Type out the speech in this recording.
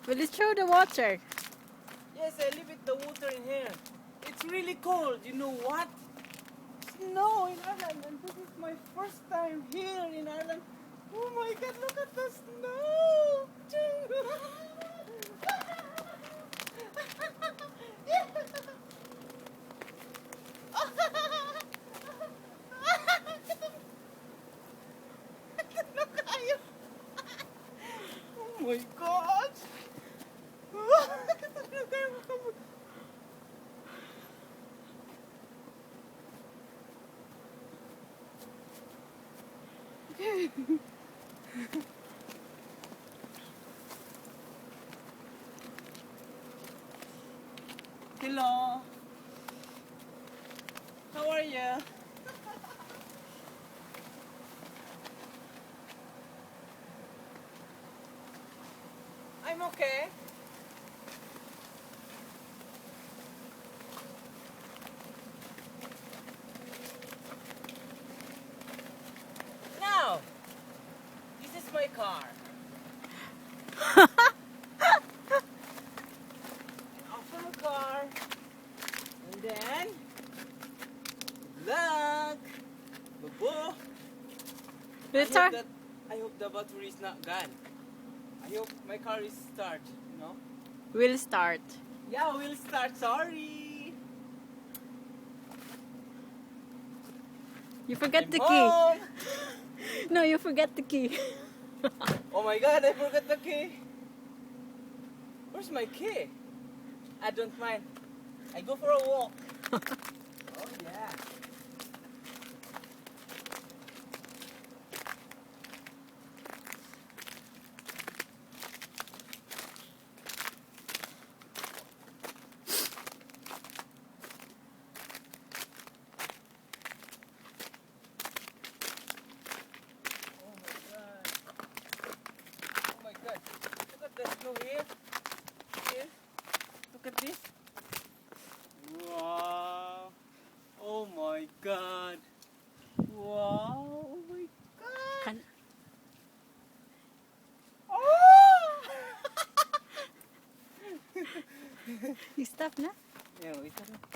Will it show the water? Yes, I leave it the water in here. It's really cold. You know what? Snow in Ireland, and this is my first time here in Ireland. Oh my God! Look at the snow. Oh my God! Hello. How are you? I'm okay. Now, this is my car. Open the car, and then look. Boo-boo. Will I hope the battery is not gone. I hope my car is start. You know? Will start. Yeah, we'll start. Sorry. You forget I'm the home. key. No, you forget the key. Oh my God! I forgot the key. Where's my key? I don't mind. I go for a walk. Oh yeah. Oh my God. Look at the snow here. Here. Look at this. Wow. Oh my God. Wow. Oh my God. Kan- Oh! You stop na? Yeah, wait a minute.